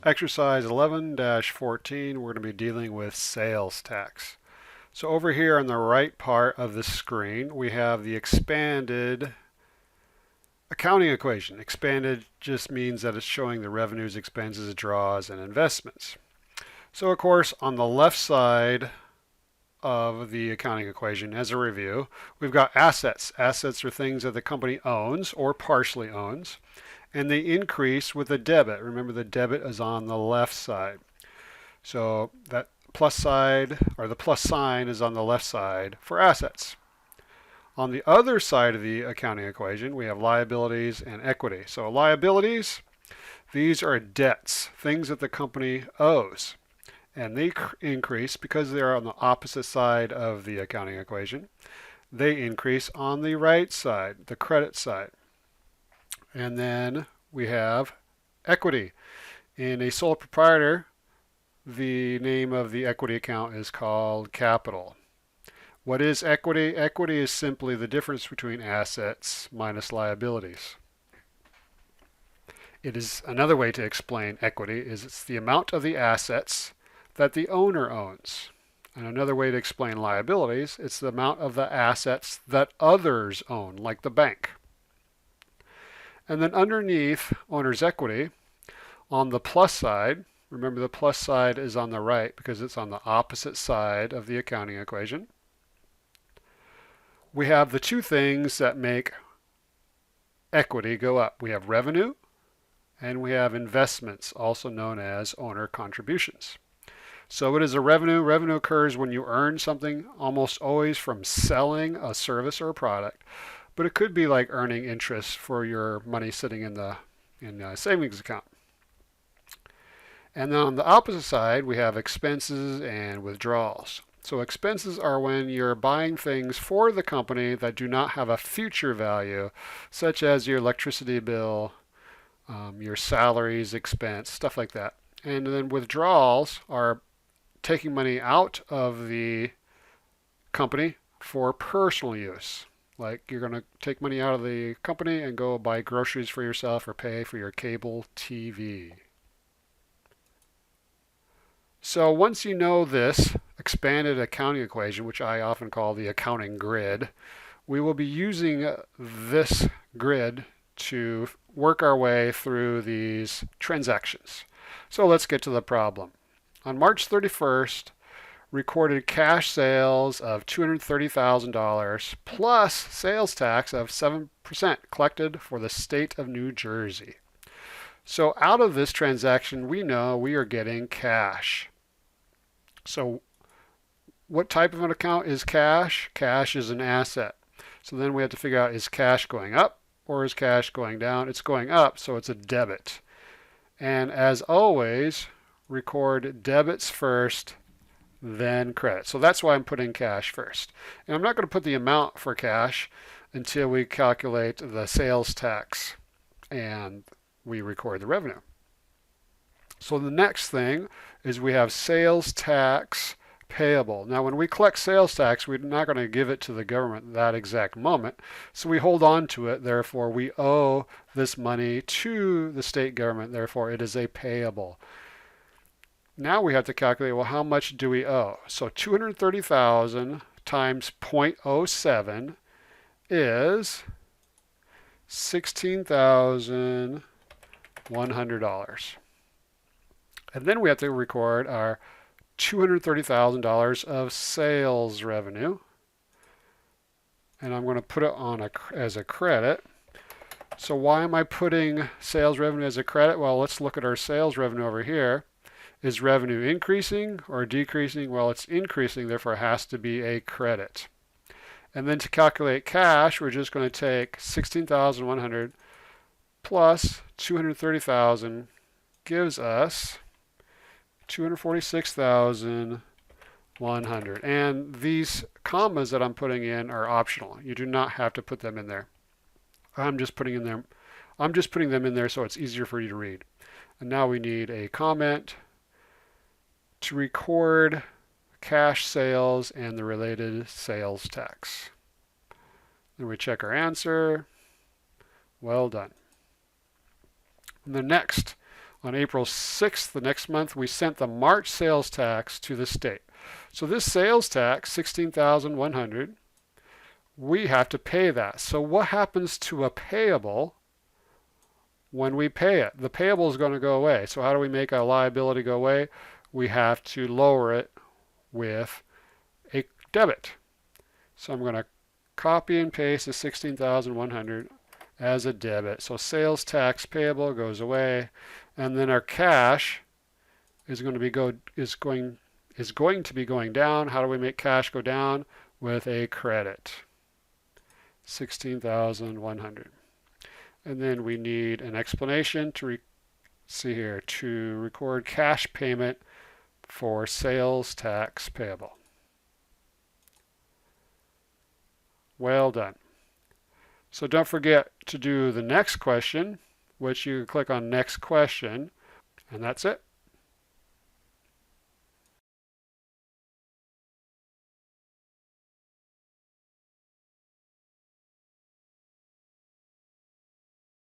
Exercise 11-14, we're going to be dealing with sales tax. So over here on the right part of the screen, we have the expanded accounting equation. Expanded just means that it's showing the revenues, expenses, draws, and investments. So of course, on the left side of the accounting equation, as a review, we've got assets. Assets are things that the company owns or partially owns, and they increase with a debit. Remember, the debit is on the left side. So that plus side, or the plus sign, is on the left side for assets. On the other side of the accounting equation, we have liabilities and equity. So liabilities, these are debts, things that the company owes. And they increase because they're on the opposite side of the accounting equation. They increase on the right side, the credit side. And then we have equity. In a sole proprietor, the name of the equity account is called capital. What is equity? Equity is simply the difference between assets minus liabilities. It is another way to explain equity is it's the amount of the assets that the owner owns. And another way to explain liabilities, it's the amount of the assets that others own, like the bank. And then underneath owner's equity, on the plus side, remember the plus side is on the right because it's on the opposite side of the accounting equation, we have the two things that make equity go up. We have revenue and we have investments, also known as owner contributions. So what is a revenue? Revenue occurs when you earn something, almost always from selling a service or a product. But it could be like earning interest for your money sitting in the savings account. And then on the opposite side, we have expenses and withdrawals. So expenses are when you're buying things for the company that do not have a future value, such as your electricity bill, your salaries expense, stuff like that. And then withdrawals are taking money out of the company for personal use. Like you're going to take money out of the company and go buy groceries for yourself or pay for your cable TV. So once you know this expanded accounting equation, which I often call the accounting grid, we will be using this grid to work our way through these transactions. So let's get to the problem. On March 31st, recorded cash sales of $230,000 plus sales tax of 7% collected for the state of New Jersey. So out of this transaction, we know we are getting cash. So what type of an account is cash? Cash is an asset. So then we have to figure out, is cash going up or is cash going down? It's going up, so it's a debit. And as always, record debits first, then credit. So that's why I'm putting cash first. And I'm not going to put the amount for cash until we calculate the sales tax and we record the revenue. So the next thing is we have sales tax payable. Now when we collect sales tax, we're not going to give it to the government that exact moment. So we hold on to it. Therefore, we owe this money to the state government. Therefore, it is a payable. Now we have to calculate, well, how much do we owe? So 230,000 times 0.07 is $16,100. And then we have to record our $230,000 of sales revenue. And I'm going to put it on as a credit. So why am I putting sales revenue as a credit? Well, let's look at our sales revenue over here. Is revenue increasing or decreasing? Well, it's increasing, therefore it has to be a credit. And then to calculate cash, we're just going to take $16,100 plus $230,000 gives us $246,100. And these commas that I'm putting in are optional. You do not have to put them in there. I'm just putting them in there so it's easier for you to read. And now we need a comment to record cash sales and the related sales tax. Then we check our answer. Well done. And the next On April 6th, the next month, we sent the March sales tax to the state. So this sales tax, $16,100, we have to pay that. So what happens to a payable when we pay it? The payable is going to go away. So how do we make a liability go away? We have to lower it with a debit. So I'm going to copy and paste the 16,100 as a debit. So sales tax payable goes away, and then our cash is going to be going down. How do we make cash go down? With a credit. 16,100. And then we need an explanation to record cash payment for sales tax payable. Well done. So don't forget to do the next question, which you click on next question, and that's it.